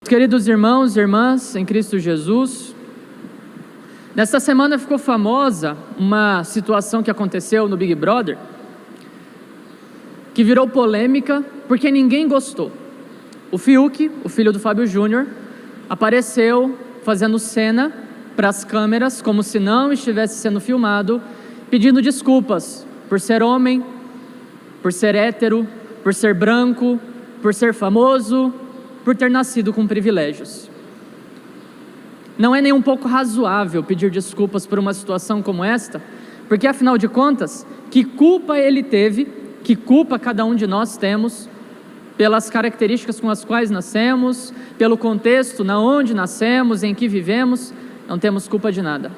Queridos irmãos e irmãs em Cristo Jesus, nesta semana ficou famosa uma situação que aconteceu no Big Brother, que virou polêmica porque ninguém gostou. O Fiuk, o filho do Fábio Júnior, apareceu fazendo cena para as câmeras, como se não estivesse sendo filmado, pedindo desculpas por ser homem, por ser hétero, por ser branco, por ser famoso, por ter nascido com privilégios. Não é nem um pouco razoável pedir desculpas por uma situação como esta, porque afinal de contas, que culpa ele teve, que culpa cada um de nós temos, pelas características com as quais nascemos, pelo contexto na onde nascemos, em que vivemos, não temos culpa de nada.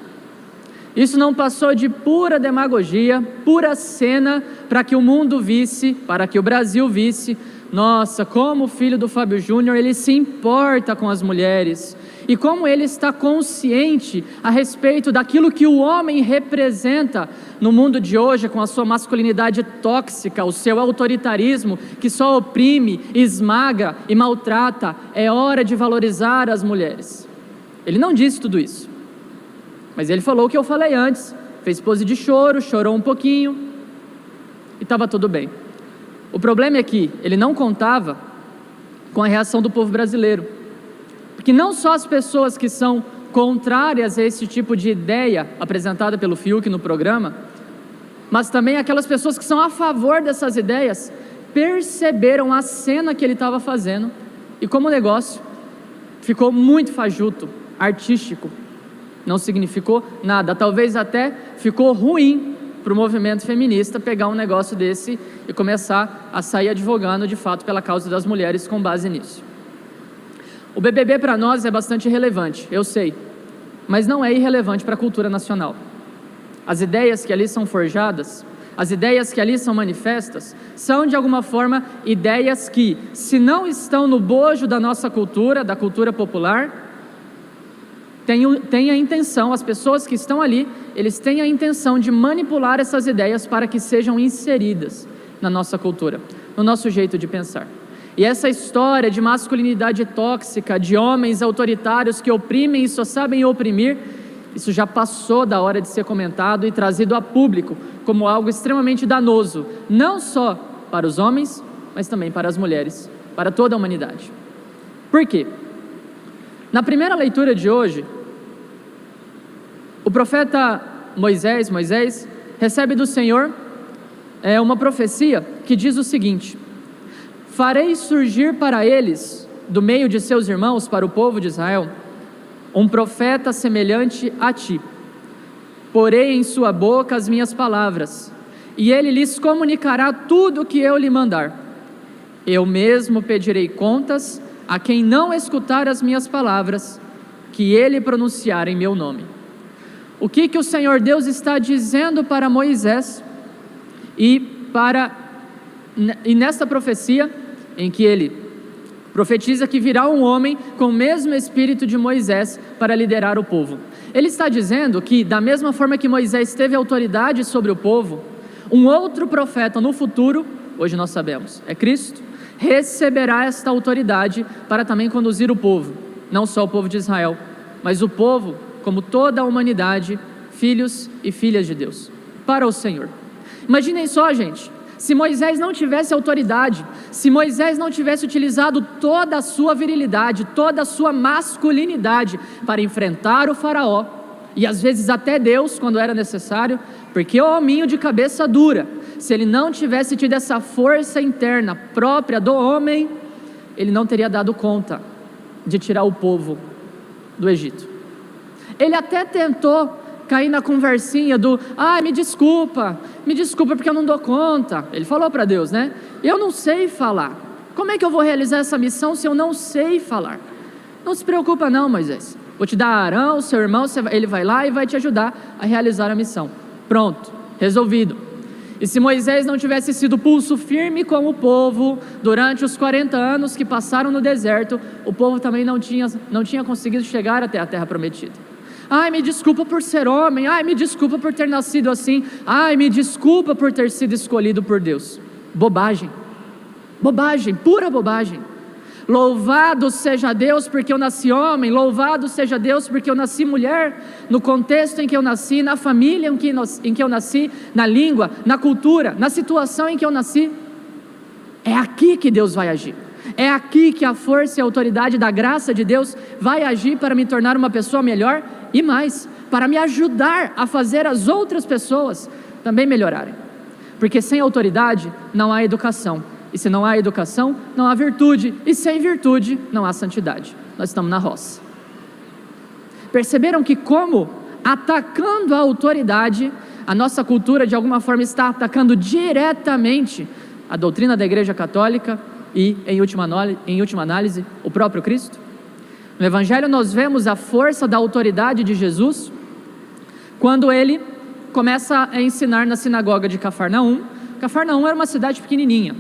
Isso não passou de pura demagogia, pura cena para que o mundo visse, para que o Brasil visse, nossa, como o filho do Fábio Júnior, ele se importa com as mulheres, e como ele está consciente a respeito daquilo que o homem representa no mundo de hoje, com a sua masculinidade tóxica, o seu autoritarismo, que só oprime, esmaga e maltrata. É hora de valorizar as mulheres. Ele não disse tudo isso, mas ele falou o que eu falei antes, fez pose de choro, chorou um pouquinho, e estava tudo bem. O problema é que ele não contava com a reação do povo brasileiro, porque não só as pessoas que são contrárias a esse tipo de ideia apresentada pelo Fiuk no programa, mas também aquelas pessoas que são a favor dessas ideias, perceberam a cena que ele estava fazendo, e como o negócio ficou muito fajuto, artístico, não significou nada, talvez até ficou ruim para o movimento feminista pegar um negócio desse e começar a sair advogando de fato pela causa das mulheres com base nisso. O BBB para nós é bastante relevante, eu sei, mas não é irrelevante para a cultura nacional. As ideias que ali são forjadas, as ideias que ali são manifestas, são de alguma forma ideias que, se não estão no bojo da nossa cultura, da cultura popular, tem a intenção, as pessoas que estão ali, eles têm a intenção de manipular essas ideias para que sejam inseridas na nossa cultura, no nosso jeito de pensar. E essa história de masculinidade tóxica, de homens autoritários que oprimem e só sabem oprimir, isso já passou da hora de ser comentado e trazido a público como algo extremamente danoso, não só para os homens, mas também para as mulheres, para toda a humanidade. Por quê? Na primeira leitura de hoje, o profeta Moisés recebe do Senhor uma profecia que diz o seguinte: farei surgir para eles, do meio de seus irmãos, para o povo de Israel, um profeta semelhante a ti. Porei em sua boca as minhas palavras, e ele lhes comunicará tudo o que eu lhe mandar. Eu mesmo pedirei contas a quem não escutar as minhas palavras, que ele pronunciar em meu nome. O que o Senhor Deus está dizendo para Moisés, e nesta profecia, em que ele profetiza que virá um homem com o mesmo espírito de Moisés para liderar o povo. Ele está dizendo que, da mesma forma que Moisés teve autoridade sobre o povo, um outro profeta no futuro, hoje nós sabemos, é Cristo, receberá esta autoridade para também conduzir o povo, não só o povo de Israel, mas o povo, como toda a humanidade, filhos e filhas de Deus, para o Senhor. Imaginem só, gente, se Moisés não tivesse autoridade, se Moisés não tivesse utilizado toda a sua virilidade, toda a sua masculinidade para enfrentar o faraó, e às vezes até Deus quando era necessário, porque o hominho de cabeça dura, se ele não tivesse tido essa força interna própria do homem, ele não teria dado conta de tirar o povo do Egito. Ele até tentou cair na conversinha do, me desculpa porque eu não dou conta. Ele falou para Deus, né? Eu não sei falar. Como é que eu vou realizar essa missão se eu não sei falar? Não se preocupa não, Moisés. Vou te dar Arão, seu irmão, ele vai lá e vai te ajudar a realizar a missão. Pronto, resolvido. E se Moisés não tivesse sido pulso firme com o povo durante os 40 anos que passaram no deserto, o povo também não tinha conseguido chegar até a terra prometida. Me desculpa por ser homem, me desculpa por ter nascido assim, me desculpa por ter sido escolhido por Deus. Bobagem, pura bobagem. Louvado seja Deus porque eu nasci homem, louvado seja Deus porque eu nasci mulher, no contexto em que eu nasci, na família em que eu nasci, na língua, na cultura, na situação em que eu nasci. É aqui que Deus vai agir. É aqui que a força e a autoridade da graça de Deus vai agir para me tornar uma pessoa melhor e mais, para me ajudar a fazer as outras pessoas também melhorarem. Porque sem autoridade não há educação. E se não há educação, não há virtude. E sem virtude, não há santidade. Nós estamos na roça. Perceberam que como, atacando a autoridade, a nossa cultura de alguma forma está atacando diretamente a doutrina da Igreja Católica e, em última análise, o próprio Cristo? No Evangelho nós vemos a força da autoridade de Jesus quando ele começa a ensinar na sinagoga de Cafarnaum. Cafarnaum era uma cidade pequenininha,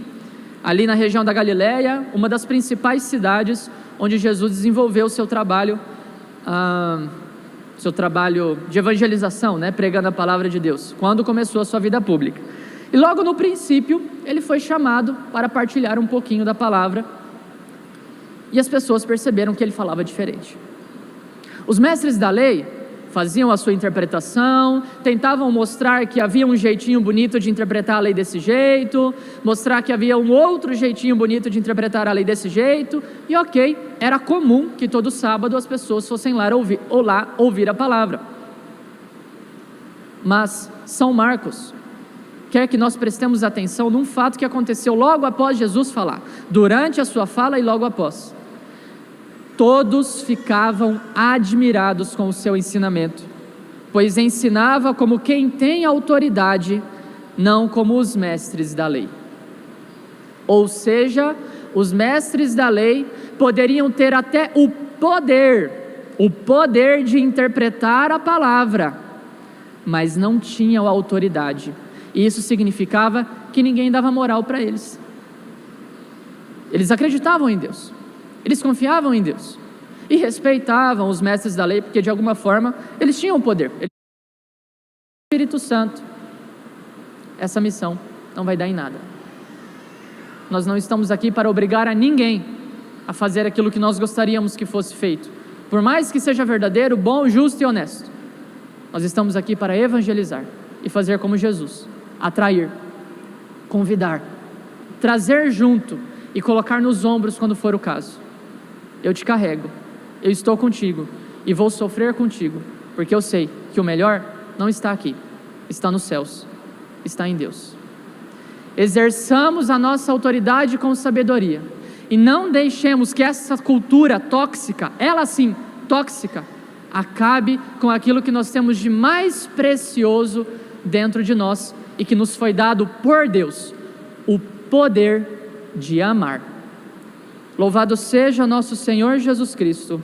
ali na região da Galileia, uma das principais cidades onde Jesus desenvolveu o seu trabalho de evangelização, né, pregando a palavra de Deus, quando começou a sua vida pública. E logo no princípio, ele foi chamado para partilhar um pouquinho da palavra, e as pessoas perceberam que ele falava diferente. Os mestres da lei faziam a sua interpretação, tentavam mostrar que havia um jeitinho bonito de interpretar a lei desse jeito, mostrar que havia um outro jeitinho bonito de interpretar a lei desse jeito, e ok, era comum que todo sábado as pessoas fossem lá ouvir a palavra. Mas São Marcos quer que nós prestemos atenção num fato que aconteceu logo após Jesus falar, durante a sua fala e logo após. Todos ficavam admirados com o seu ensinamento, pois ensinava como quem tem autoridade, não como os mestres da lei. Ou seja, os mestres da lei poderiam ter até o poder de interpretar a palavra, mas não tinham autoridade. E isso significava que ninguém dava moral para eles. Eles acreditavam em Deus. Eles confiavam em Deus e respeitavam os mestres da lei, porque de alguma forma eles tinham poder. O Espírito Santo, essa missão não vai dar em nada. Nós não estamos aqui para obrigar a ninguém a fazer aquilo que nós gostaríamos que fosse feito, por mais que seja verdadeiro, bom, justo e honesto. Nós estamos aqui para evangelizar e fazer como Jesus, atrair, convidar, trazer junto e colocar nos ombros quando for o caso. Eu te carrego, eu estou contigo e vou sofrer contigo, porque eu sei que o melhor não está aqui, está nos céus, está em Deus. Exerçamos a nossa autoridade com sabedoria e não deixemos que essa cultura tóxica, ela sim, tóxica, acabe com aquilo que nós temos de mais precioso dentro de nós e que nos foi dado por Deus, o poder de amar. Louvado seja nosso Senhor Jesus Cristo.